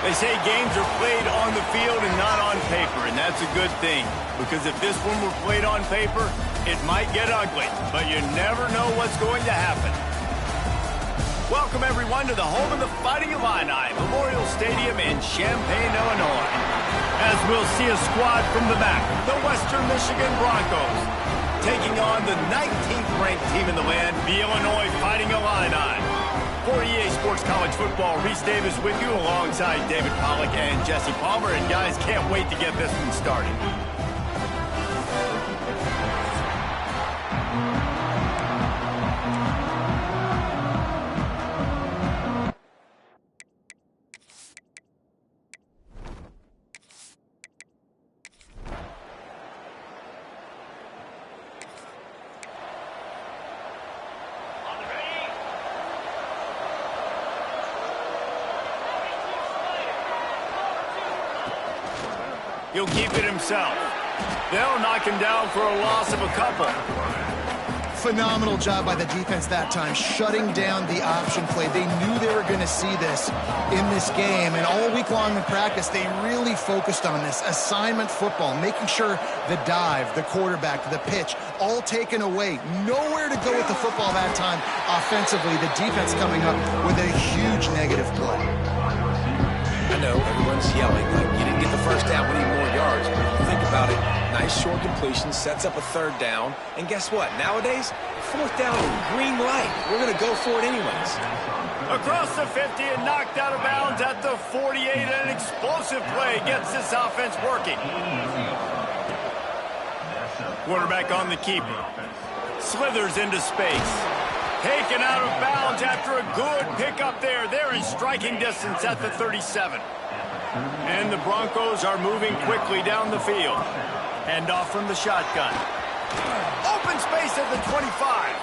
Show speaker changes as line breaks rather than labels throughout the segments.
They say games are played on the field and not on paper, and that's a good thing. Because if this one were played on paper, it might get ugly, but you never know what's going to happen. Welcome, everyone, to the home of the Fighting Illini, Memorial Stadium in Champaign, Illinois. As we'll see a squad from the back, the Western Michigan Broncos, taking on the 19th-ranked team in the land, the Illinois Fighting Illini. For EA Sports College Football, Reese Davis with you alongside David Pollack and Jesse Palmer. And guys, can't wait to get this one started. He'll keep it himself. They'll knock him down for a loss of a couple.
Phenomenal job by the defense that time, shutting down the option play. They knew they were going to see this in this game, and all week long in practice, they really focused on this assignment football, making sure the dive, the quarterback, the pitch, all taken away. Nowhere to go with the football that time offensively. The defense coming up with a huge negative play.
I know everyone's yelling like you didn't get the first down, we need more yards. But if you think about it, nice short completion sets up a third down. And guess what? Nowadays, fourth down is green light. We're going to go for it anyways.
Across the 50 and knocked out of bounds at the 48. An explosive play gets this offense working. Quarterback on the keeper. Slithers into space. Taken out of bounds after a good pickup there. They're in striking distance at the 37. And the Broncos are moving quickly down the field. Handoff from the shotgun. Open space at the 25.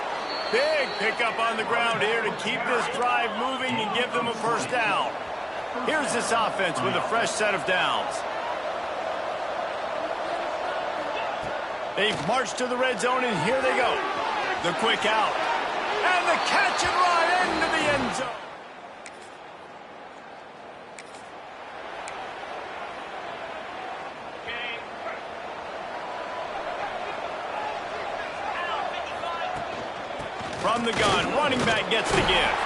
Big pickup on the ground here to keep this drive moving and give them a first down. Here's this offense with a fresh set of downs. They've marched to the red zone, and here they go. The quick out. And the catch and run into the end zone. From the gun, running back gets the gift.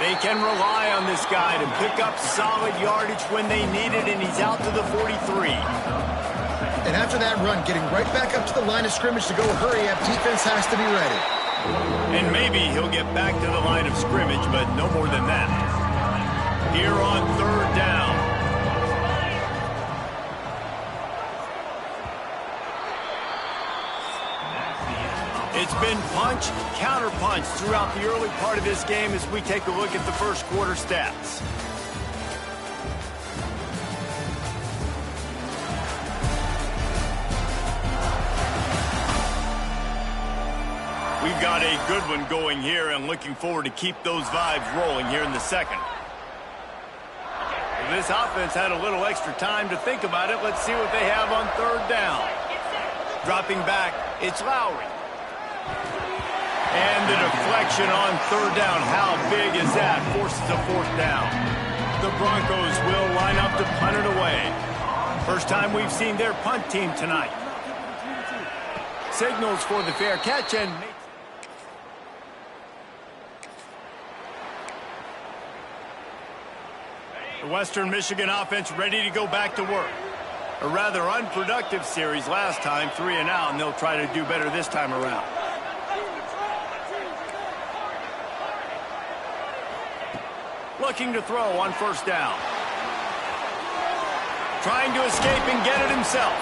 They can rely on this guy to pick up solid yardage when they need it, and he's out to the 43.
And after that run, getting right back up to the line of scrimmage to go hurry up, defense has to be ready.
And maybe he'll get back to the line of scrimmage, but no more than that. Here on third down. It's been punch, counter-punch throughout the early part of this game as we take a look at the first quarter stats. We've got a good one going here and looking forward to keep those vibes rolling here in the second. If this offense had a little extra time to think about it, let's see what they have on third down. Dropping back, it's Lowry. And the deflection on third down. How big is that? Forces a fourth down. The Broncos will line up to punt it away. First time we've seen their punt team tonight. Signals for the fair catch and the Western Michigan offense ready to go back to work. A rather unproductive series last time, 3 and out, and they'll try to do better this time around. Looking to throw on first down. Trying to escape and get it himself.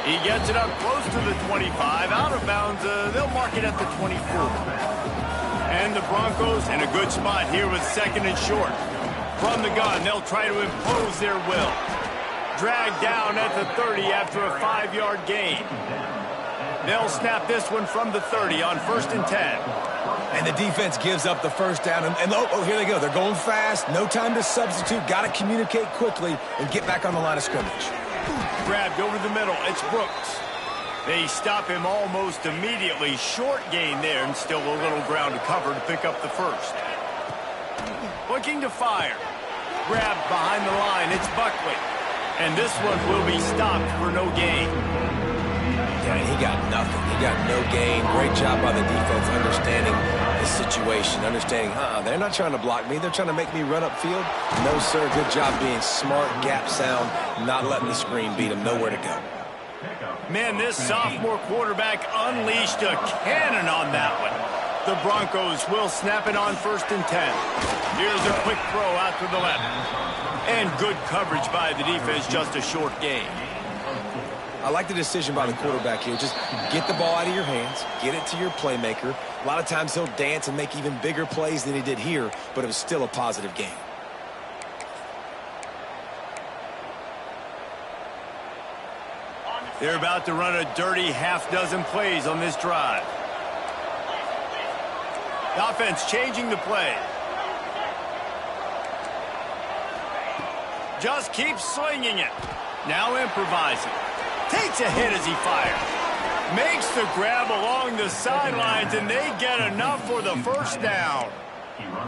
He gets it up close to the 25. Out of bounds, they'll mark it at the 24. And the Broncos in a good spot here with second and short. From the gun, they'll try to impose their will. Dragged down at the 30 after a 5-yard gain. They'll snap this one from the 30 on 1st and 10.
And the defense gives up the first down. And oh, here they go. They're going fast. No time to substitute. Got to communicate quickly and get back on the line of scrimmage.
Grabbed over the middle. It's Brooks. They stop him almost immediately. Short gain there and still a little ground to cover to pick up the first. Looking to fire. grab behind the line. It's Buckley. And this one will be stopped for no gain.
Yeah, he got nothing. He got no gain. Great job by the defense understanding the situation, understanding, they're not trying to block me. They're trying to make me run upfield. No, sir. Good job being smart, gap sound, not letting the screen beat him. Nowhere to go.
Man, this sophomore quarterback unleashed a cannon on that one. The Broncos will snap it on 1st and 10. Here's a quick throw out to the left. And good coverage by the defense, just a short gain.
I like the decision by the quarterback here. Just get the ball out of your hands, get it to your playmaker. A lot of times he'll dance and make even bigger plays than he did here, but it was still a positive game.
They're about to run a dirty half-dozen plays on this drive. The offense changing the play. Just keeps slinging it. Now improvising. Takes a hit as he fires. Makes the grab along the sidelines, and they get enough for the first down.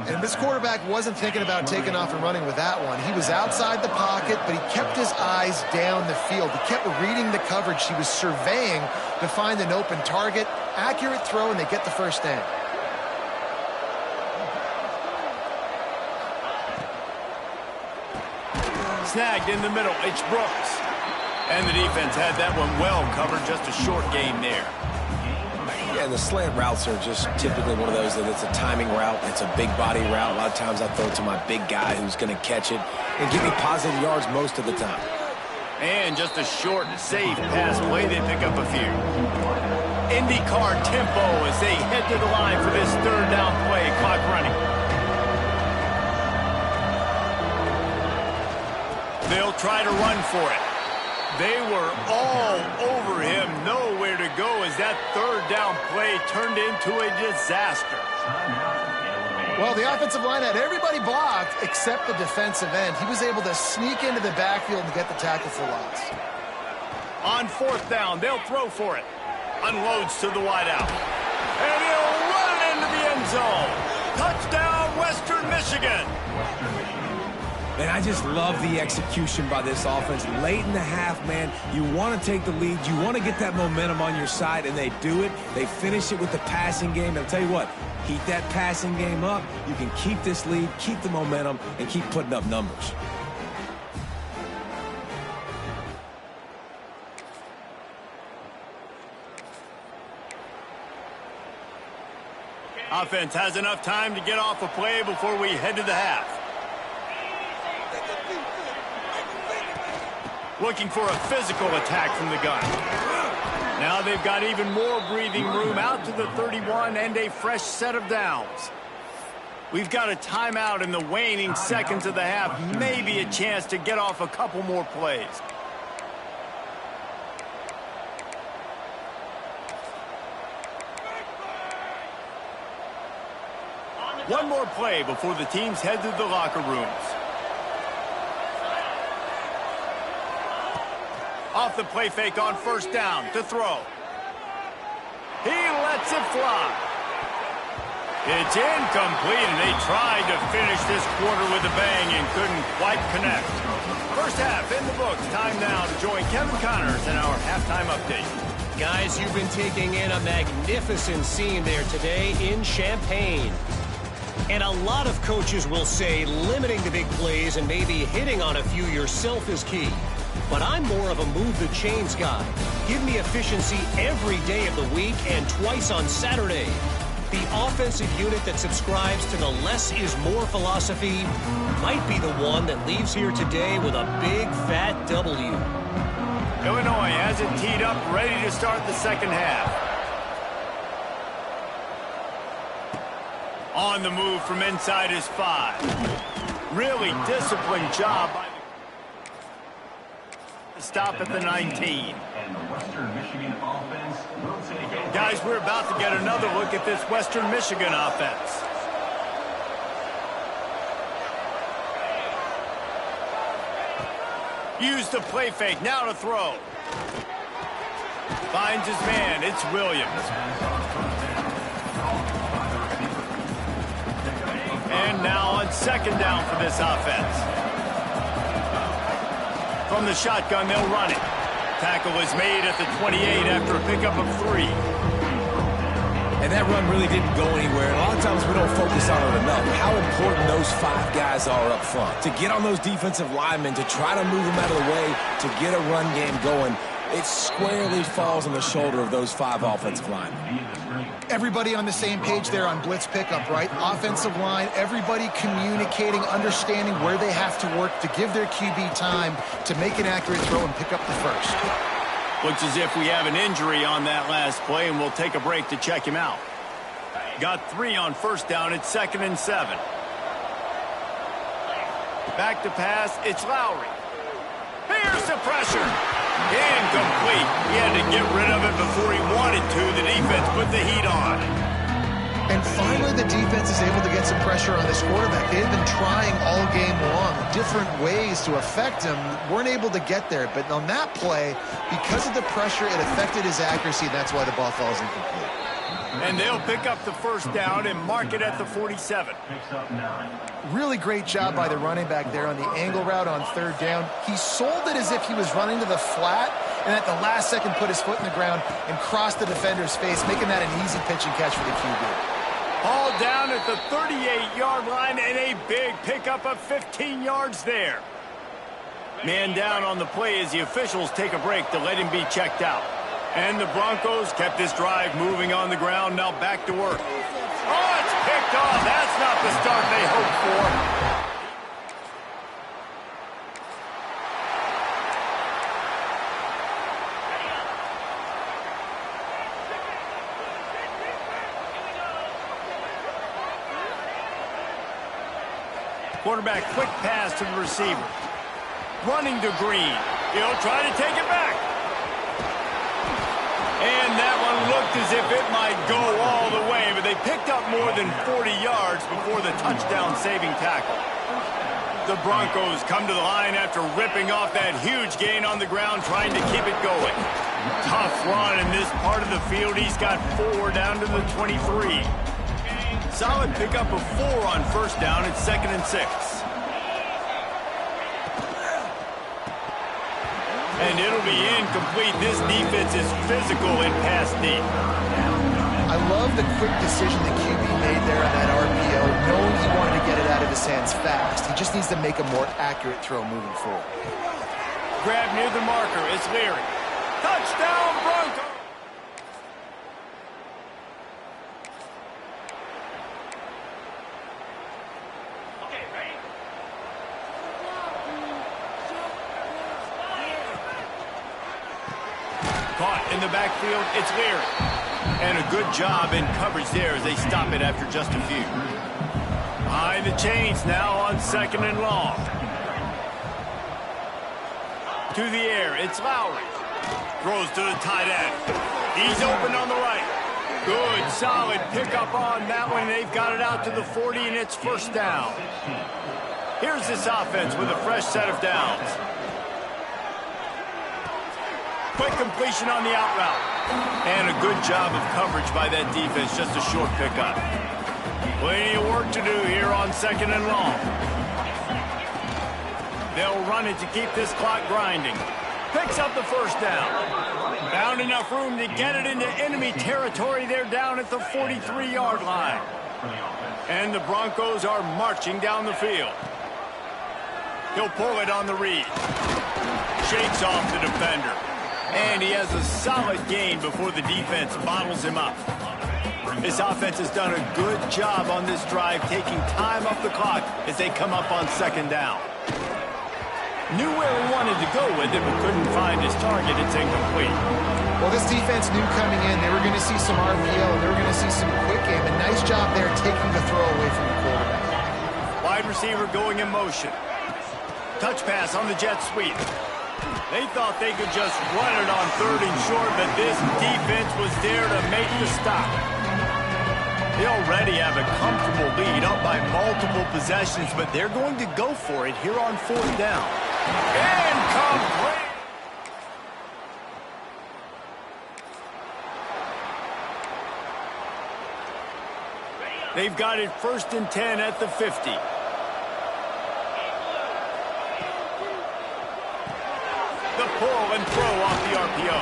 And this quarterback wasn't thinking about taking off and running with that one. He was outside the pocket, but he kept his eyes down the field. He kept reading the coverage. He was surveying to find an open target. Accurate throw, and they get the first down.
Snagged in the middle. It's Brooks. And the defense had that one well covered. Just a short gain there.
Yeah, and the slant routes are just typically one of those that it's a timing route. It's a big body route. A lot of times I throw it to my big guy who's going to catch it and give me positive yards most of the time.
And just a short, safe pass play. They pick up a few. IndyCar tempo as they head to the line for this 3rd down play. Clock running. They'll try to run for it. They were all over him, nowhere to go as that 3rd down play turned into a disaster.
Well, the offensive line had everybody blocked except the defensive end. He was able to sneak into the backfield and get the tackle for loss.
On 4th down, they'll throw for it. Unloads to the wideout. And he'll run it into the end zone. Touchdown, Western Michigan.
And I just love the execution by this offense. Late in the half, man, you want to take the lead. You want to get that momentum on your side, and they do it. They finish it with the passing game. I'll tell you what, keep that passing game up. You can keep this lead, keep the momentum, and keep putting up numbers.
Offense has enough time to get off a play before we head to the half. Looking for a physical attack from the gun. Now they've got even more breathing room out to the 31 and a fresh set of downs. We've got a timeout in the waning seconds of the half. Maybe a chance to get off a couple more plays. One more play before the teams head to the locker rooms. Off the play fake on 1st down to throw. He lets it fly. It's incomplete, and they tried to finish this quarter with a bang and couldn't quite connect. First half in the books. Time now to join Kevin Connors in our halftime update.
Guys, you've been taking in a magnificent scene there today in Champaign. And a lot of coaches will say limiting the big plays and maybe hitting on a few yourself is key. But I'm more of a move the chains guy. Give me efficiency every day of the week and twice on Saturday. The offensive unit that subscribes to the less is more philosophy might be the one that leaves here today with a big fat W.
Illinois has it teed up, ready to start the 2nd half. On the move from inside his 5. Really disciplined job by the stop at the 19. Guys, we're about to get another look at this Western Michigan offense. Use the play fake, now to throw. Finds his man, it's Williams. And now on on second down for this offense. From the shotgun, they'll run it. Tackle is made at the 28 after a pickup of 3.
And that run really didn't go anywhere. And a lot of times we don't focus on it enough. How important those 5 guys are up front. To get on those defensive linemen, to try to move them out of the way, to get a run game going, it squarely falls on the shoulder of those 5 offensive linemen.
Everybody on the same page there on blitz pickup, right? Offensive line, everybody communicating, understanding where they have to work to give their QB time to make an accurate throw and pick up the first.
Looks as if we have an injury on that last play, and we'll take a break to check him out. Got 3 on first down. It's 2nd and 7. Back to pass. It's Lowry. Here's the pressure. Incomplete. He had to get rid of it before he wanted to. The defense put the heat on.
And finally, the defense is able to get some pressure on this quarterback. They've been trying all game long, different ways to affect him. Weren't able to get there. But on that play, because of the pressure, it affected his accuracy. That's why the ball falls incomplete.
And they'll pick up the first down and mark it at the 47.
Really great job by the running back there on the angle route on 3rd down. He sold it as if he was running to the flat, and at the last second put his foot in the ground and crossed the defender's face, making that an easy pitch and catch for the QB.
All down at the 38-yard line, and a big pickup of 15 yards there. Man down on the play as the officials take a break to let him be checked out. And the Broncos kept this drive moving on the ground, now back to work. Oh, it's picked off. That's not the start they hoped for. Quarterback, quick pass to the receiver. Running to Green. He'll try to take it back. And that one looked as if it might go all the way, but they picked up more than 40 yards before the touchdown-saving tackle. The Broncos come to the line after ripping off that huge gain on the ground, trying to keep it going. Tough run in this part of the field. He's got 4 down to the 23. Solid pickup of 4 on first down. It's 2nd and 6. And it'll be incomplete. This defense is physical in pass deep.
I love the quick decision the QB made there on that RPO, knowing he wanted to get it out of his hands fast. He just needs to make a more accurate throw moving forward.
Grab near the marker. It's Leary. Touchdown, Broncos! Caught in the backfield, it's Leary. And a good job in coverage there as they stop it after just a few. Behind the chains now on 2nd and long. To the air, it's Lowry. Throws to the tight end. He's open on the right. Good, solid pickup on that one. They've got it out to the 40, and it's first down. Here's this offense with a fresh set of downs. Quick completion on the out route. And a good job of coverage by that defense. Just a short pickup. Plenty of work to do here on 2nd and long. They'll run it to keep this clock grinding. Picks up the first down. Found enough room to get it into enemy territory. They're down at the 43-yard line. And the Broncos are marching down the field. He'll pull it on the read. Shakes off the defender. And he has a solid gain before the defense bottles him up. This offense has done a good job on this drive, taking time off the clock as they come up on 2nd down. Knew where he wanted to go with it, but couldn't find his target. It's incomplete.
Well, this defense knew coming in they were going to see some RPO, they were going to see some quick game. A nice job there taking the throw away from the quarterback.
Wide receiver going in motion. Touch pass on the jet sweep. They thought they could just run it on 3rd and short, but this defense was there to make the stop. They already have a comfortable lead, up by multiple possessions, but they're going to go for it here on 4th down. Incomplete! They've got it 1st and 10 at the 50. pull and throw off the RPO.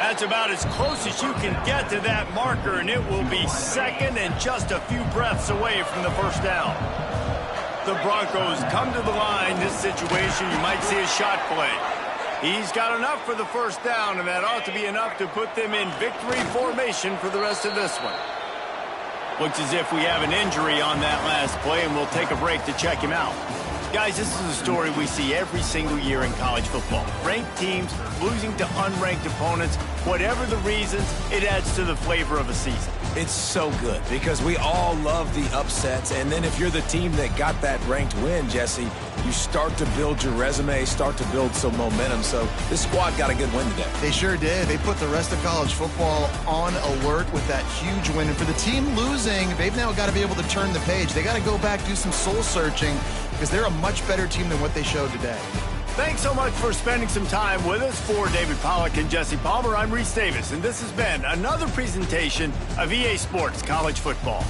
That's about as close as you can get to that marker, and it will be second and just a few breaths away from the first down. The Broncos come to the line. This situation, you might see a shot play. He's got enough for the first down, and that ought to be enough to put them in victory formation for the rest of this one. Looks as if we have an injury on that last play, and we'll take a break to check him out. Guys, this is a story we see every single year in college football. Ranked teams losing to unranked opponents. Whatever the reasons, it adds to the flavor of a season.
It's so good because we all love the upsets, and then if you're the team that got that ranked win, Jesse, you start to build your resume, start to build some momentum. So this squad got a good win today.
They sure did. They put the rest of college football on alert with that huge win. And for the team losing, they've now got to be able to turn the page. They got to go back, do some soul searching, because they're a much better team than what they showed today.
Thanks so much for spending some time with us. For David Pollack and Jesse Palmer, I'm Reese Davis, and this has been another presentation of EA Sports College Football.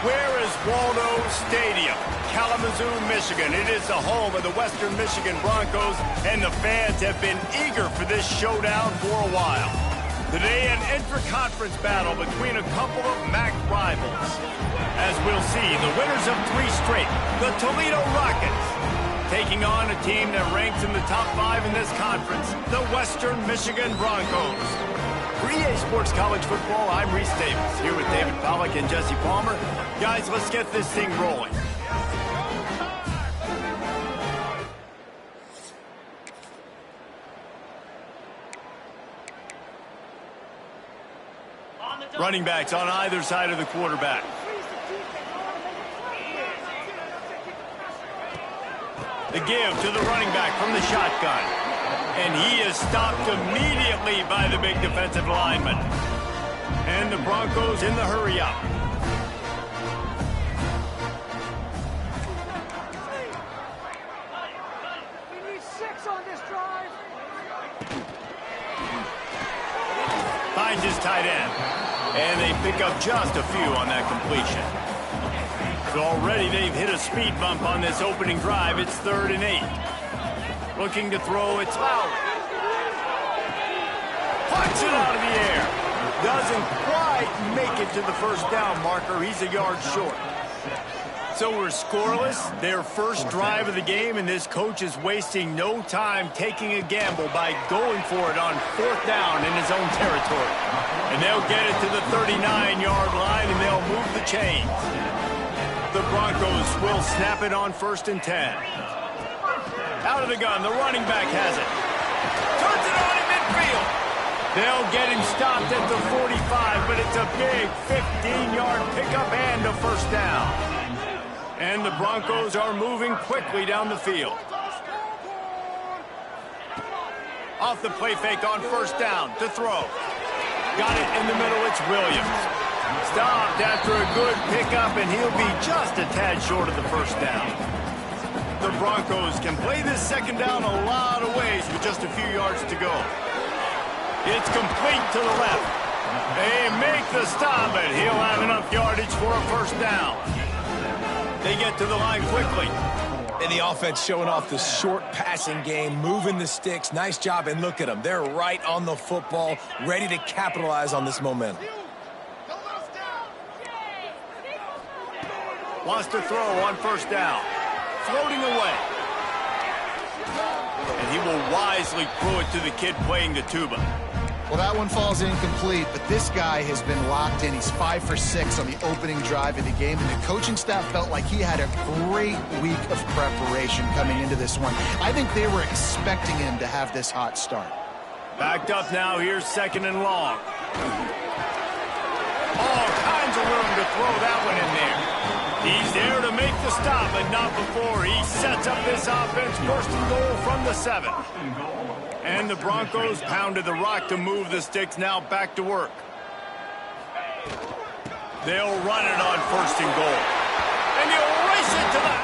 Where is Waldo Stadium? Kalamazoo, Michigan. It is the home of the Western Michigan Broncos, and the fans have been eager for this showdown for a while. Today, an intra-conference battle between a couple of MAC rivals. As we'll see, the winners of 3 straight, the Toledo Rockets, taking on a team that ranks in the top 5 in this conference, the Western Michigan Broncos. For EA Sports College Football, I'm Reese Davis, here with David Pollack and Jesse Palmer. Guys, let's get this thing rolling. Running backs on either side of the quarterback. The give to the running back from the shotgun. And he is stopped immediately by the big defensive lineman. And the Broncos in the hurry up.
We need 6 on this drive.
Finds his tight end. And they pick up just a few on that completion. So already they've hit a speed bump on this opening drive. It's 3rd and 8. Looking to throw, it's Lowry. Punch it out of the air. Doesn't quite make it to the first down marker. He's a yard short. So we're scoreless. Their first drive of the game, and this coach is wasting no time taking a gamble by going for it on 4th down in his own territory. And they'll get it to the 39-yard line, and they'll move the chains. The Broncos will snap it on 1st and 10. Out of the gun, the running back has it. Turns it on in midfield. They'll get him stopped at the 45, but it's a big 15-yard pickup and a 1st down. And the Broncos are moving quickly down the field. Off the play fake on 1st down to throw. Got it in the middle, it's Williams. Stopped after a good pickup, and he'll be just a tad short of the 1st down. The Broncos can play this 2nd down a lot of ways with just a few yards to go. It's complete to the left. They make the stop, but he'll have enough yardage for a 1st down. They get to the line quickly.
And the offense showing off the short passing game, moving the sticks. Nice job, and look at them. They're right on the football, ready to capitalize on this momentum.
Wants to throw on 1st down. Floating away. And he will wisely throw it to the kid playing the tuba.
Well, that one falls incomplete, but this guy has been locked in. He's 5 for 6 on the opening drive of the game, and the coaching staff felt like he had a great week of preparation coming into this one. I think they were expecting him to have this hot start.
Backed up now, here's 2nd and long. All kinds of room to throw that one in there. He's there to make the stop, but not before he sets up this offense. 1st and goal from the 7. And the Broncos pounded the rock to move the sticks, now back to work. They'll run it on 1st and goal. And he'll race it to the...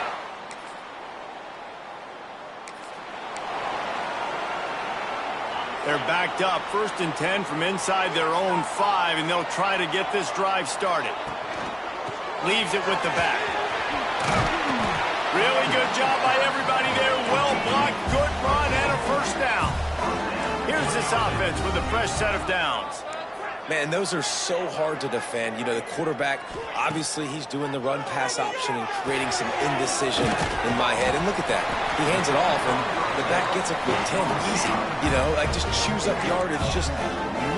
They're backed up, 1st and 10 from inside their own 5, and they'll try to get this drive started. Leaves it with the back. Really good job by everybody there. Well blocked, good run, and a 1st down. Here's this offense with a fresh set of downs.
Man, those are so hard to defend. You know, the quarterback, obviously he's doing the run-pass option and creating some indecision in my head. And look at that. He hands it off, and the back gets a quick 10 easy. You know, like just chews up yardage. Just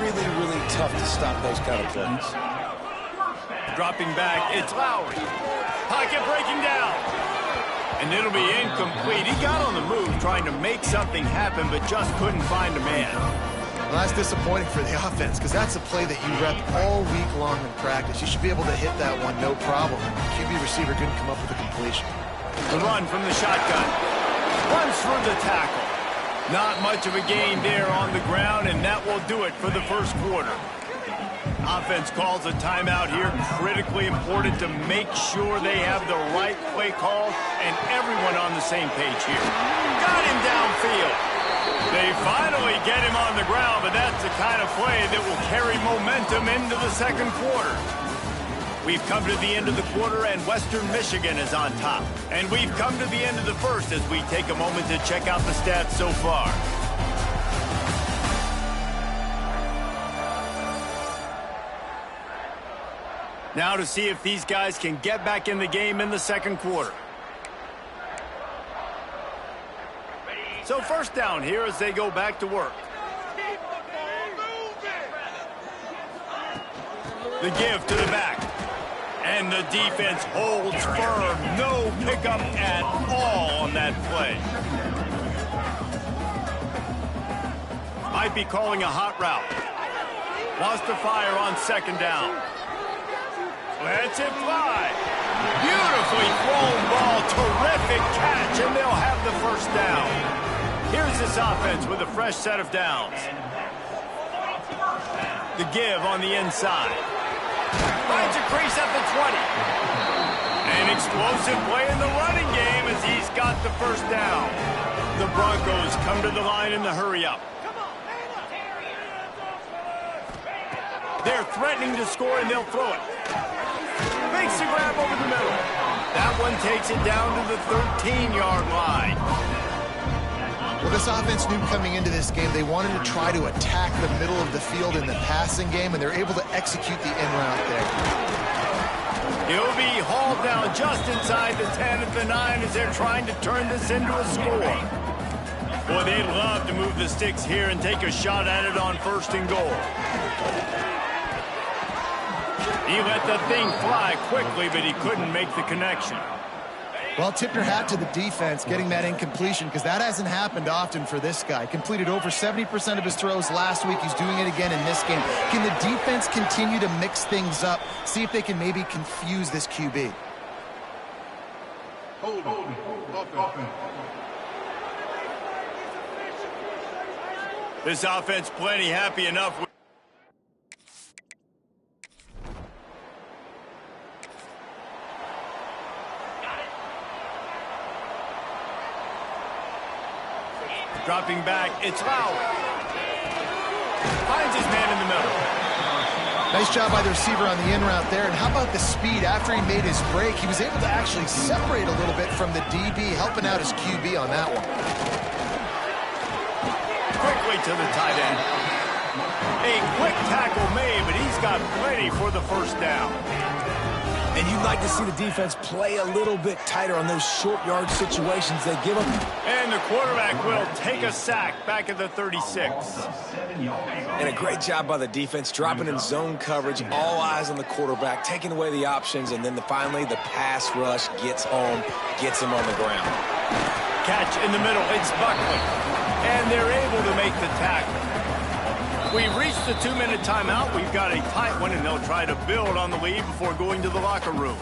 really, really tough to stop those kind of plays.
Dropping back, it's Lowry. Pocket breaking down. And it'll be incomplete. He got on the move trying to make something happen, but just couldn't find a man.
Well, that's disappointing for the offense, because that's a play that you rep all week long in practice. You should be able to hit that one, no problem. The QB receiver couldn't come up with a completion.
The run from the shotgun. Runs through the tackle. Not much of a gain there on the ground, and that will do it for the 1st quarter. Offense calls a timeout here. Critically important to make sure they have the right play call and everyone on the same page here. Got him downfield. They finally get him on the ground, but that's the kind of play that will carry momentum into the 2nd quarter. We've come to the end of the quarter, and Western Michigan is on top. And we've come to the end of the first as we take a moment to check out the stats so far. Now to see if these guys can get back in the game in the second quarter. So first down here as they go back to work. The give to the back. And the defense holds firm. No pickup at all on that play. Might be calling a hot route. Wants to fire on second down. Lets it fly. Beautifully thrown ball. Terrific catch, and they'll have the first down. Here's this offense with a fresh set of downs. The give on the inside. Finds a crease at the 20. An explosive play in the running game as he's got the first down. The Broncos come to the line in the hurry-up. They're threatening to score, and they'll throw it. Makes a grab over the middle. That one takes it down to the 13-yard line.
Well, this offense knew coming into this game they wanted to try to attack the middle of the field in the passing game, and they're able to execute the in route there.
He'll be hauled down just inside the 10 at the 9 as they're trying to turn this into a score. Boy, they'd love to move the sticks here and take a shot at it on first and goal. He let the thing fly quickly, but he couldn't make the connection.
Well, tip your hat to the defense getting that incompletion, because that hasn't happened often for this guy. Completed over 70% of his throws last week. He's doing it again in this game. Can the defense continue to mix things up? See if they can maybe confuse this QB.
This offense plenty happy enough with dropping back, it's Lowry. Finds his man in the middle.
Nice job by the receiver on the in route there. And how about the speed? After he made his break, he was able to actually separate a little bit from the DB, helping out his QB on that one.
Quickly to the tight end. A quick tackle made, but he's got plenty for the first down.
And you'd like to see the defense play a little bit tighter on those short yard situations they give them.
And the quarterback will take a sack back at the 36.
And a great job by the defense, dropping in zone coverage, all eyes on the quarterback, taking away the options, and then finally the pass rush gets home, gets him on the ground.
Catch in the middle, it's Buckley. And they're able to make the tackle. We reached the 2-minute timeout. We've got a tight one, and they'll try to build on the lead before going to the locker room.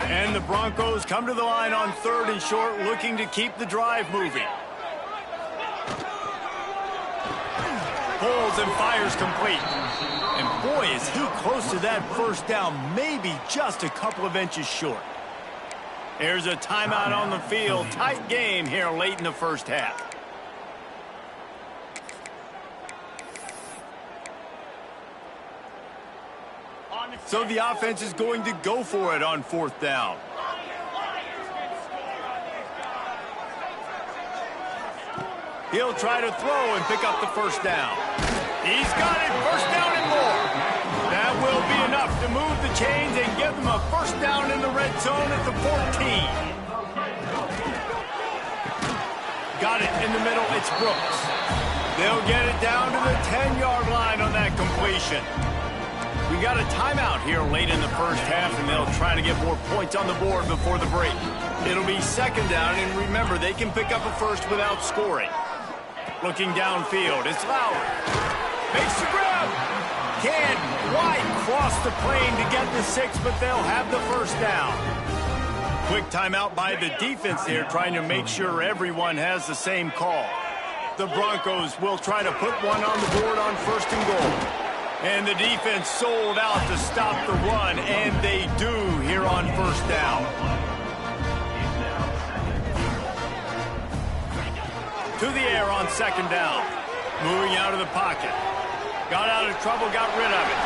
And the Broncos come to the line on 3rd and short, looking to keep the drive moving. Pulls and fires complete. And boy, is he close to that first down, maybe just a couple of inches short. There's a timeout on the field. Tight game here late in the first half. So the offense is going to go for it on 4th down. He'll try to throw and pick up the first down. He's got it. First down and more. That will be enough to move the chains and give them a first down in the red zone at the 14. Got it in the middle. It's Brooks. They'll get it down to the 10-yard line on that completion. We got a timeout here late in the first half, and they'll try to get more points on the board before the break. It'll be 2nd down, and remember, they can pick up a first without scoring. Looking downfield, it's Lowry. Makes the grab. Can't quite cross the plane to get the 6, but they'll have the first down. Quick timeout by the defense there, trying to make sure everyone has the same call. The Broncos will try to put one on the board on 1st and goal. And the defense sold out to stop the run, and they do here on 1st down. To the air on 2nd down. Moving out of the pocket. Got out of trouble, got rid of it.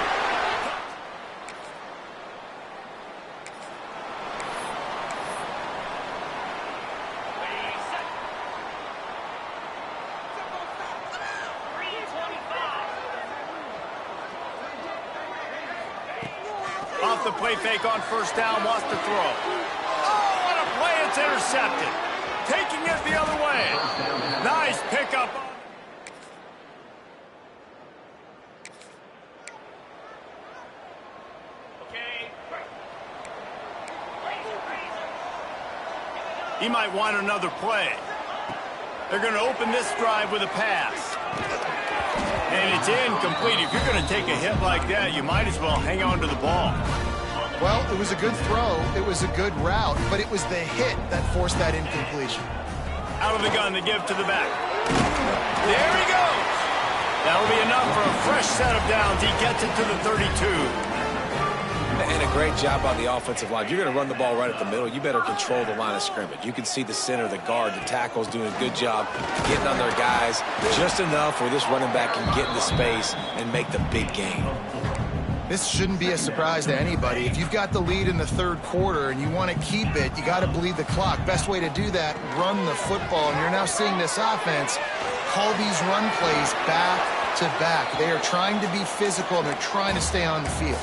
Off the play fake on first down, wants to throw. Oh, what a play, it's intercepted. Taking it the other way. Nice pickup. He might want another play. They're going to open this drive with a pass. And it's incomplete. If you're going to take a hit like that, you might as well hang on to the ball.
Well, it was a good throw. It was a good route, but it was the hit that forced that incompletion.
Out of the gun, they give to the back. There he goes. That'll be enough for a fresh set of downs. He gets it to the 32.
And a great job on the offensive line. You're going to run the ball right at the middle. You better control the line of scrimmage. You can see the center, the guard, the tackles doing a good job getting on their guys just enough where this running back can get into space and make the big gain.
This shouldn't be a surprise to anybody. If you've got the lead in the third quarter and you want to keep it, you got to bleed the clock. Best way to do that, run the football. And you're now seeing this offense call these run plays back to back. They are trying to be physical and they're trying to stay on the field.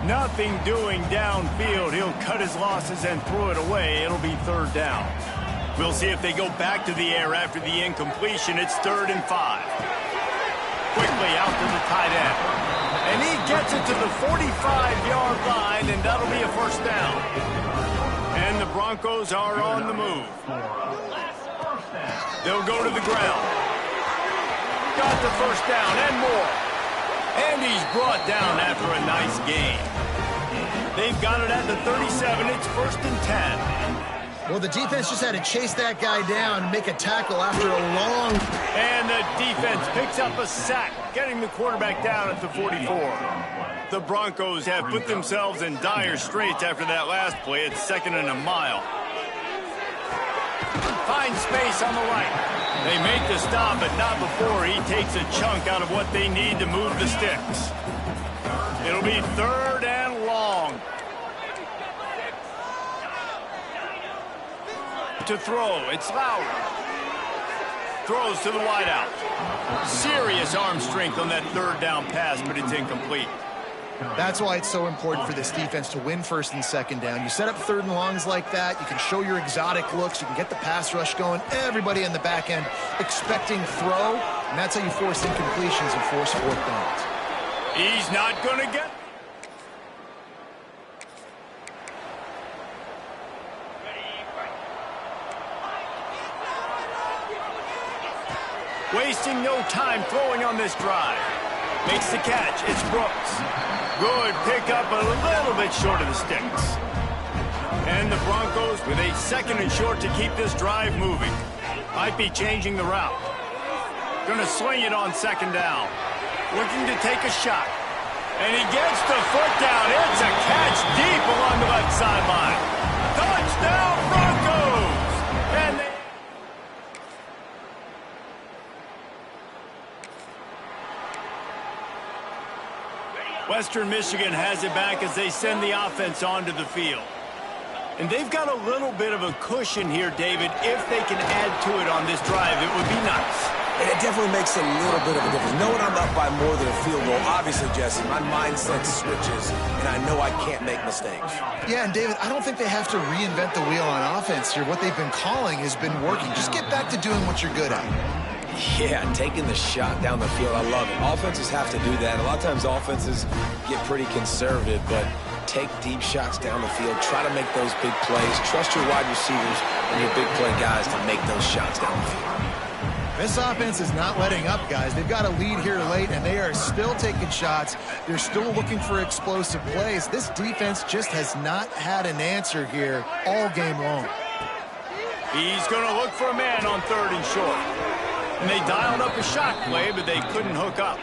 Nothing doing downfield. He'll cut his losses and throw it away. It'll be third down. We'll see if they go back to the air after the incompletion. It's 3rd and 5. Quickly out to the tight end. And he gets it to the 45-yard line, and that'll be a first down. And the Broncos are on the move. They'll go to the ground. Got the first down and more. And he's brought down after a nice gain. They've got it at the 37. It's 1st and 10.
Well, the defense just had to chase that guy down and make a tackle after a long...
And the defense picks up a sack, getting the quarterback down at the 44. The Broncos have put themselves in dire straits after that last play. It's 2nd and a mile. Find space on the right. They make the stop, but not before he takes a chunk out of what they need to move the sticks. It'll be 3rd and long. To throw, it's Lowry. Throws to the wideout. Serious arm strength on that 3rd down pass, but it's incomplete.
That's why it's so important for this defense to win 1st and 2nd down. You set up 3rd and longs like that, you can show your exotic looks, you can get the pass rush going, everybody in the back end expecting throw, and that's how you force incompletions and force 4th downs.
He's not going to get... Wasting no time throwing on this drive. Makes the catch. It's Brooks. Good pickup, but a little bit short of the sticks. And the Broncos with a 2nd and short to keep this drive moving. Might be changing the route. Going to swing it on 2nd down. Looking to take a shot. And he gets the foot down. It's a catch deep along the left sideline. Touchdown, Broncos! And they... Western Michigan has it back as they send the offense onto the field. And they've got a little bit of a cushion here, David. If they can add to it on this drive, it would be nice.
It definitely makes a little bit of a difference. Knowing I'm up by more than a field goal, obviously, Jesse, my mindset switches, and I know I can't make mistakes.
Yeah, and David, I don't think they have to reinvent the wheel on offense here. What they've been calling has been working. Just get back to doing what you're good at.
Yeah, taking the shot down the field, I love it. Offenses have to do that. A lot of times offenses get pretty conservative, but take deep shots down the field. Try to make those big plays. Trust your wide receivers and your big play guys to make those shots down the field.
This offense is not letting up, guys. They've got a lead here late, and they are still taking shots. They're still looking for explosive plays. This defense just has not had an answer here all game long.
He's going to look for a man on 3rd and short. And they dialed up a shot play, but they couldn't hook up.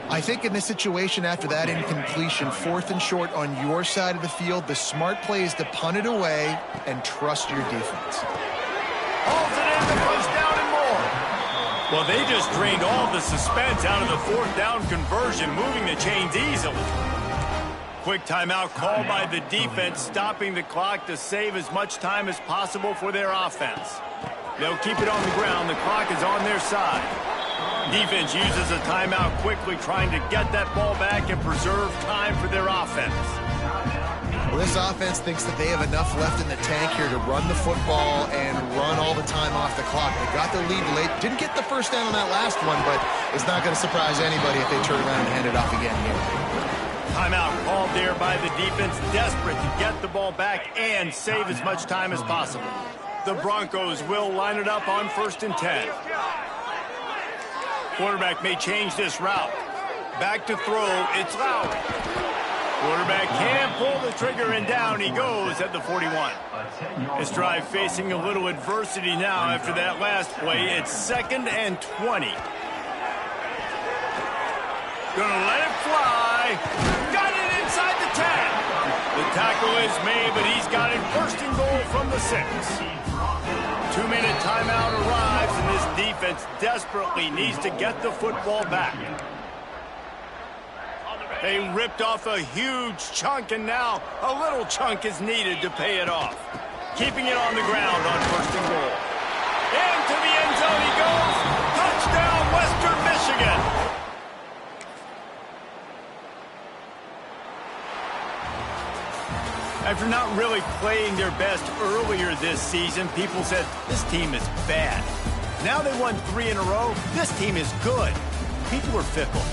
I think in this situation after that incompletion, 4th and short on your side of the field, the smart play is to punt it away and trust your defense.
Holds it in, the first down and more. Well, they just drained all the suspense out of the fourth down conversion, moving the chains easily. Quick timeout called by the defense, stopping the clock to save as much time as possible for their offense. They'll keep it on the ground. The clock is on their side. Defense uses a timeout quickly, trying to get that ball back and preserve time for their offense.
Well, this offense thinks that they have enough left in the tank here to run the football and run all the time off the clock. They got the lead late. Didn't get the first down on that last one, but it's not going to surprise anybody if they turn around and hand it off again here.
Timeout called there by the defense, desperate to get the ball back and save as much time as possible. The Broncos will line it up on 1st and 10. Quarterback may change this route. Back to throw, it's Lowry. Quarterback can pull the trigger, and down he goes at the 41. This drive facing a little adversity now after that last play. It's 2nd and 20. Gonna let it fly. Got it inside the 10. The tackle is made, but he's got it 1st and goal from the 6. 2-minute timeout arrives, and this defense desperately needs to get the football back. They ripped off a huge chunk, and now a little chunk is needed to pay it off. Keeping it on the ground on 1st and goal. Into the end zone he goes. Touchdown, Western Michigan. After not really playing their best earlier this season, people said, this team is bad. Now they won 3 in a row. This team is good. People were fickle.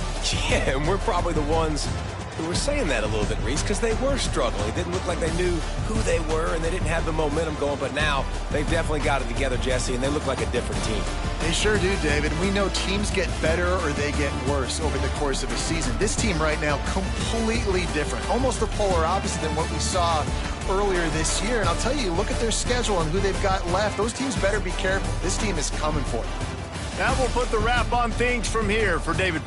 Yeah, and we're probably the ones who were saying that a little bit, Reese, because they were struggling. It didn't look like they knew who they were, and they didn't have the momentum going. But now they've definitely got it together, Jesse, and they look like a different team.
They sure do, David. We know teams get better or they get worse over the course of a season. This team right now, completely different. Almost the polar opposite than what we saw earlier this year. And I'll tell you, look at their schedule and who they've got left. Those teams better be careful. This team is coming for it.
Now we'll put the wrap on things from here for David.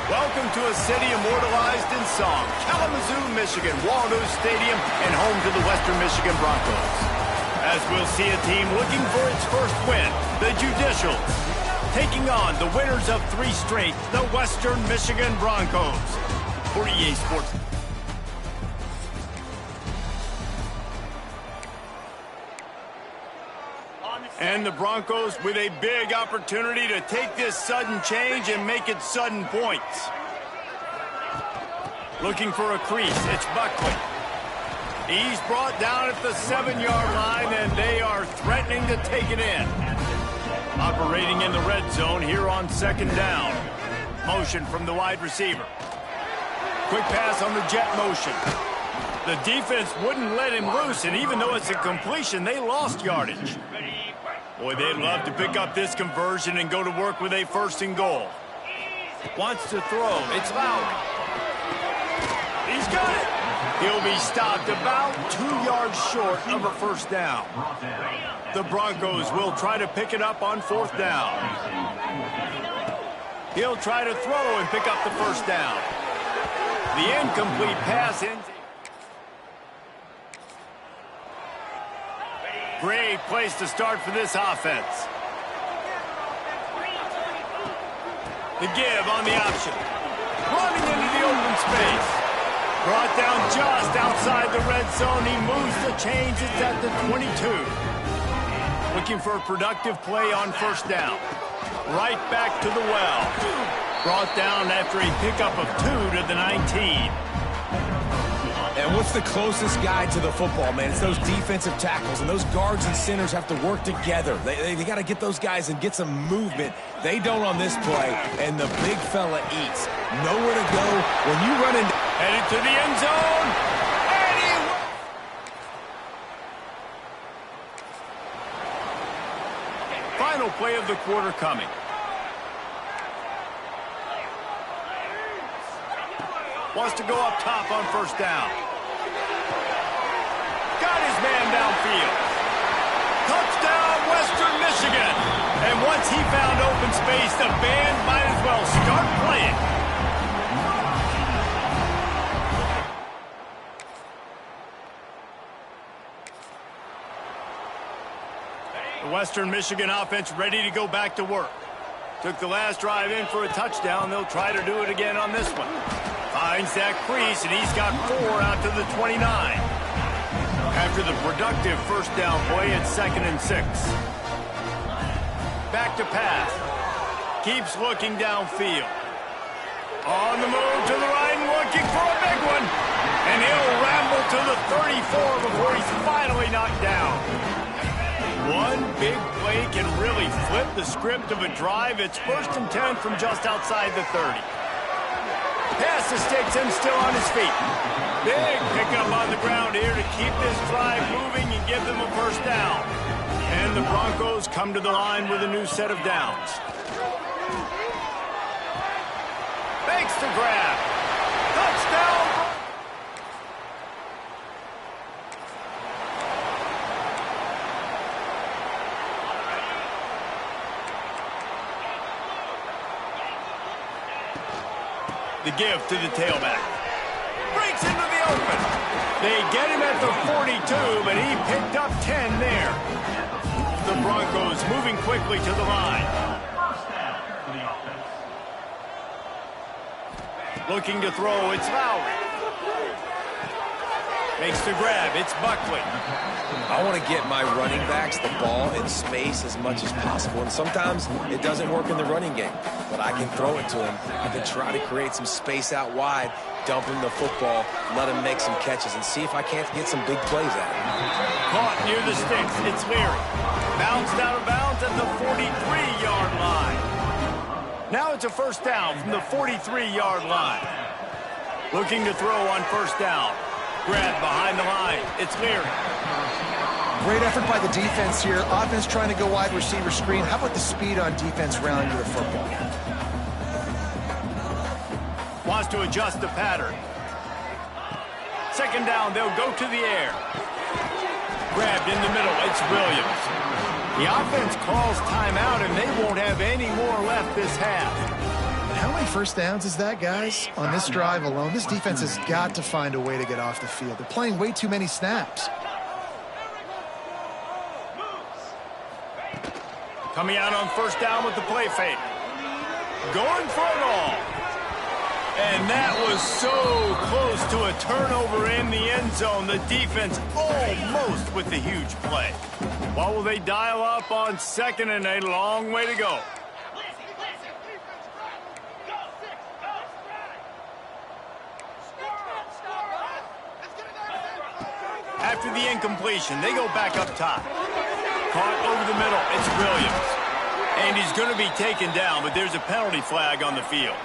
Welcome to a city immortalized in song, Kalamazoo, Michigan, Waldo Stadium, and home to the Western Michigan Broncos. As we'll see a team looking for its first win, the Judicials, taking on the winners of 3 straight, the Western Michigan Broncos. For EA Sports. And the Broncos with a big opportunity to take this sudden change and make it sudden points. Looking for a crease, it's Buckley. He's brought down at the 7-yard line, and they are threatening to take it in. Operating in the red zone here on 2nd down. Motion from the wide receiver. Quick pass on the jet motion. The defense wouldn't let him loose, and even though it's a completion, they lost yardage. Boy, they'd love to pick up this conversion and go to work with a 1st and goal. Wants to throw. It's Lowry. He's got it. He'll be stopped about 2 yards short of a 1st down. The Broncos will try to pick it up on 4th down. He'll try to throw and pick up the 1st down. The incomplete pass ends. Great place to start for this offense. The give on the option. Running into the open space. Brought down just outside the red zone. He moves the chains. It's at the 22. Looking for a productive play on 1st down. Right back to the well. Brought down after a pickup of 2 to the 19.
And what's the closest guy to the football, man? It's those defensive tackles, and those guards and centers have to work together. They got to get those guys and get some movement. They don't on this play, and the big fella eats. Nowhere to go when you run into...
Headed to the end zone. And he... Final play of the quarter coming. Wants to go up top on 1st down. Got his man downfield. Touchdown, Western Michigan. And once he found open space, the band might as well start playing. The Western Michigan offense ready to go back to work. Took the last drive in for a touchdown. They'll try to do it again on this one. Finds that crease, and he's got 4 out to the 29. After the productive 1st down play, it's 2nd and 6. Back to pass. Keeps looking downfield. On the move to the right and looking for a big one. And he'll ramble to the 34 before he's finally knocked down. One big play can really flip the script of a drive. It's 1st and 10 from just outside the 30. Pass the sticks him still on his feet. Big pickup on the ground here to keep this drive moving and give them a 1st down. And the Broncos come to the line with a new set of downs. Makes the grab. Touchdown. The give to the tailback. Breaks into the open. They get him at the 42, but he picked up 10 there. The Broncos moving quickly to the line. Looking to throw, it's Lowry. Makes the grab, it's Buckley.
I want to get my running backs the ball in space as much as possible, and sometimes it doesn't work in the running game, but I can throw it to him. I can try to create some space out wide, dump him the football, let him make some catches, and see if I can't get some big plays at him.
Caught near the sticks, it's Leary. Bounced out of bounds at the 43-yard line. Now it's a 1st down from the 43-yard line. Looking to throw on 1st down. Grab behind the line. It's Leary.
Great effort by the defense here. Offense trying to go wide receiver screen. How about the speed on defense rounding to the football?
Wants to adjust the pattern. 2nd down, they'll go to the air. Grabbed in the middle, it's Williams. The offense calls timeout, and they won't have any more left this half.
How many 1st downs is that, guys? On this drive alone, this defense has got to find a way to get off the field. They're playing way too many snaps.
Coming out on 1st down with the play fake. Going for it all. And that was so close to a turnover in the end zone. The defense almost with the huge play. What will they dial up on 2nd and a long way to go? After the incompletion, they go back up top. Caught over the middle, it's Williams. And he's going to be taken down, but there's a penalty flag on the field.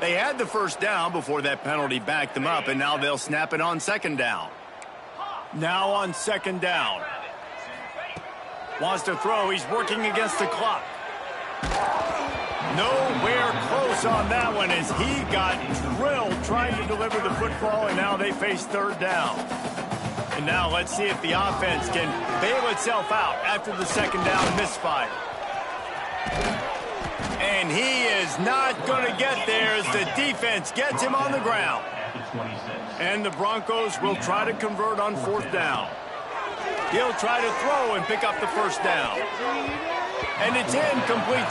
They had the first down before that penalty backed them up, and now they'll snap it on second down. Now on second down. Wants to throw. He's working against the clock. Nowhere close on that one as he got drilled trying to deliver the football, and now they face third down. And now let's see if the offense can bail itself out after the second down misfire. And he is not going to get there as the defense gets him on the ground. And the Broncos will try to convert on fourth down. He'll try to throw and pick up the first down. And it's incomplete.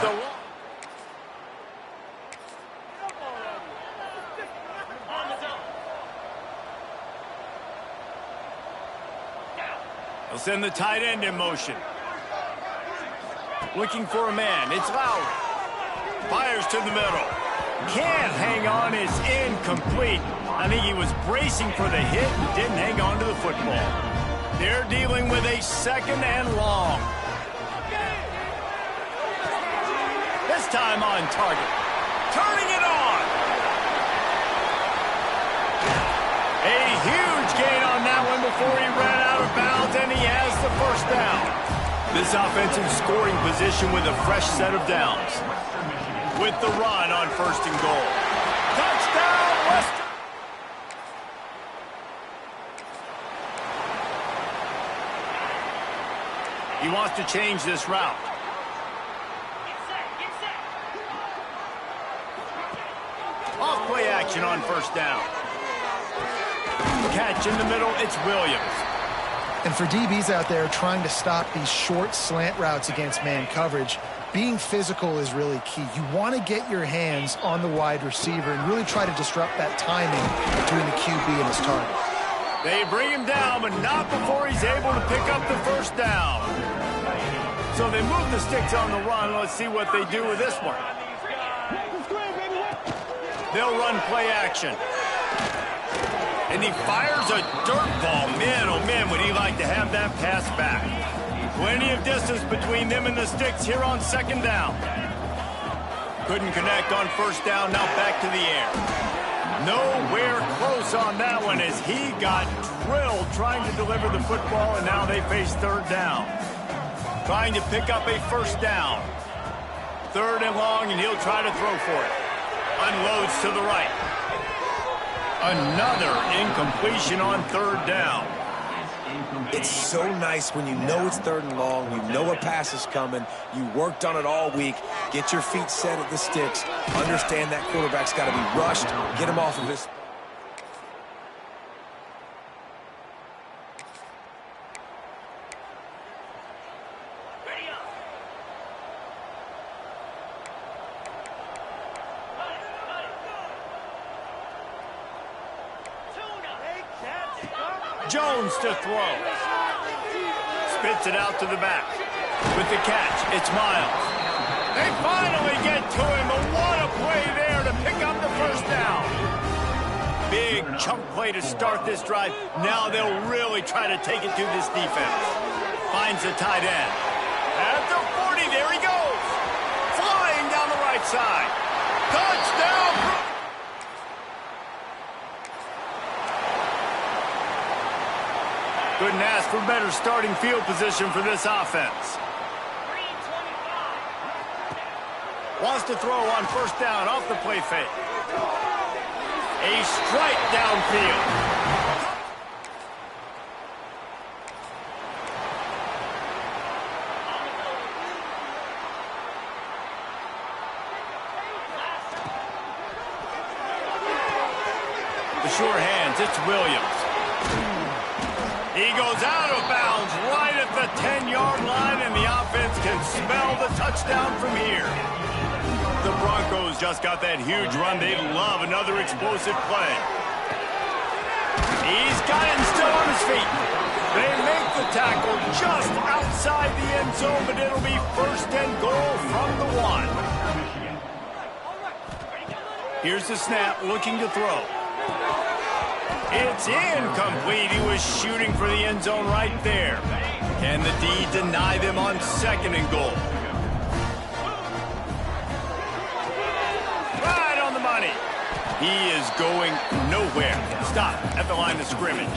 They'll send the tight end in motion. Looking for a man. It's Lowry. Fires to the middle. Can't hang on. It's incomplete. I think he was bracing for the hit and didn't hang on to the football. They're dealing with a second and long. This time on target. Turning it on. A huge gain on that one before he ran out of bounds, and he has the first down. This offensive scoring position with a fresh set of downs. With the run on first and goal. Touchdown, Western. He wants to change this route. Off play action on first down. Catch in the middle, it's Williams.
And for DBs out there trying to stop these short slant routes against man coverage, being physical is really key. You want to get your hands on the wide receiver and really try to disrupt that timing between the QB and his target.
They bring him down, but not before he's able to pick up the first down. So they move the sticks on the run. Let's see what they do with this one. They'll run play action. And he fires a dirt ball. Man, oh man, would he like to have that pass back. Plenty of distance between them and the sticks here on second down. Couldn't connect on first down, now back to the air. Nowhere close on that one as he got drilled trying to deliver the football, and now they face third down. Trying to pick up a first down. Third and long, and he'll try to throw for it. Unloads to the right. Another incompletion on third down.
It's so nice when you know it's third and long, you know a pass is coming, you worked on it all week, get your feet set at the sticks, understand that quarterback's got to be rushed, get him off of his...
Jones to throw. Spits it out to the back. With the catch, it's Miles. They finally get to him, but what a play there to pick up the first down. Big chunk play to start this drive. Now they'll really try to take it to this defense. Finds the tight end. At the 40, there he goes. Flying down the right side. Touchdown! Couldn't ask for better starting field position for this offense. Wants to throw on first down off the play fake. A strike downfield. The sure hands, it's Williams. He goes out of bounds right at the 10-yard line, and the offense can smell the touchdown from here. The Broncos just got that huge run. They love another explosive play. He's got it still on his feet. They make the tackle just outside the end zone, but it'll be first and goal from the 1. Here's the snap, looking to throw. It's incomplete. He was shooting for the end zone right there. Can the D deny them on second and goal? Right on the money. He is going nowhere. Stop at the line of scrimmage.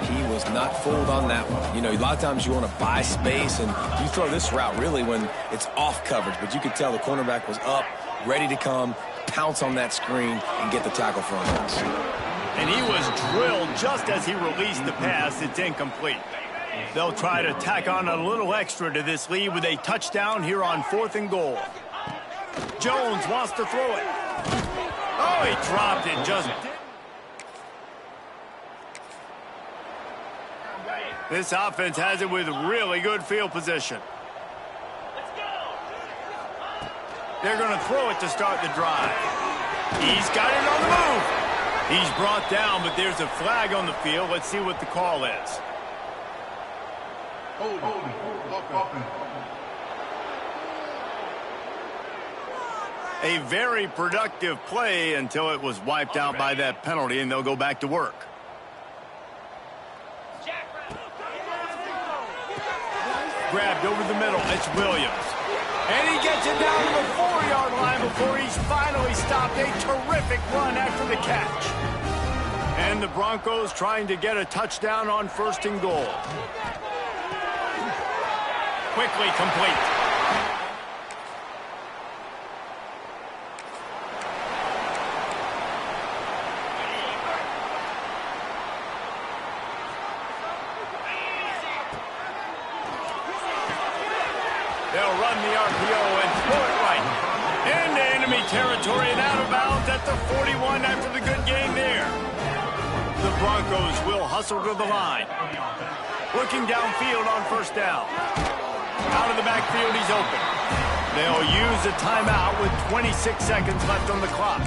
He was not fooled on that one. You know, a lot of times you want to buy space, and you throw this route really when it's off coverage. But you could tell the cornerback was up, ready to come, pounce on that screen, and get the tackle for a loss.
And he was drilled just as he released the pass. It's incomplete. They'll try to tack on a little extra to this lead with a touchdown here on 4th and goal. Jones wants to throw it. Oh, he dropped it. Just this offense has it with really good field position. They're going to throw it to start the drive. He's got it on the move. He's brought down, but there's a flag on the field. Let's see what the call is. A very productive play until it was wiped out by that penalty, and they'll go back to work. Grabbed over the middle. It's Williams. And he gets it down to the 4-yard line before he's finally stopped. A terrific run after the catch. And the Broncos trying to get a touchdown on 1st and goal. Quickly complete. They'll run the RPO and throw it right into enemy territory and out of bounds at the 41 after the good game there. The Broncos will hustle to the line. Looking downfield on 1st down. Out of the backfield, he's open. They'll use a timeout with 26 seconds left on the clock.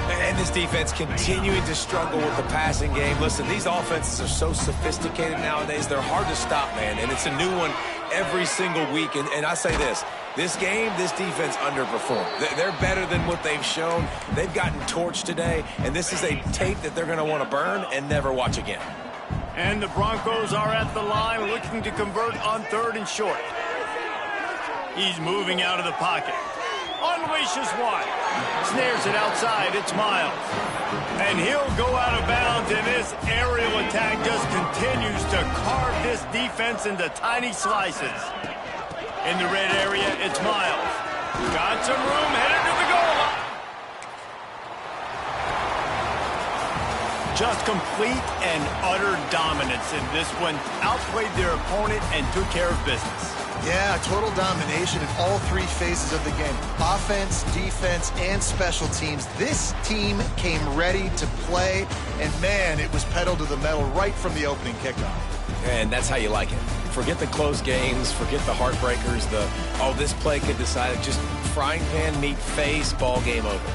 And this defense continuing to struggle with the passing game. Listen, these offenses are so sophisticated nowadays. They're hard to stop, man. And it's a new one every single week. And I say this game, this defense underperformed. They're better than what they've shown. They've gotten torched today. And this is a tape that they're going to want to burn and never watch again.
And the Broncos are at the line looking to convert on 3rd and short. He's moving out of the pocket. Unleashes one. Snares it outside. It's Miles. And he'll go out of bounds, and this aerial attack just continues to carve this defense into tiny slices. In the red area, it's Miles. Got some room, headed to the goal line. Just complete and utter dominance in this one. Outplayed their opponent and took care of business.
Yeah, total domination in all 3 phases of the game. Offense, defense, and special teams. This team came ready to play, and man, it was pedal to the metal right from the opening kickoff.
And that's how you like it. Forget the close games, forget the heartbreakers, this play could decide it. Just frying pan, meat face, ball game over.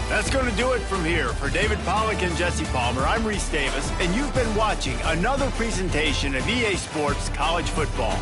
That's going to do it from here. For David Pollack and Jesse Palmer, I'm Reese Davis, and you've been watching another presentation of EA Sports College Football.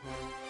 it.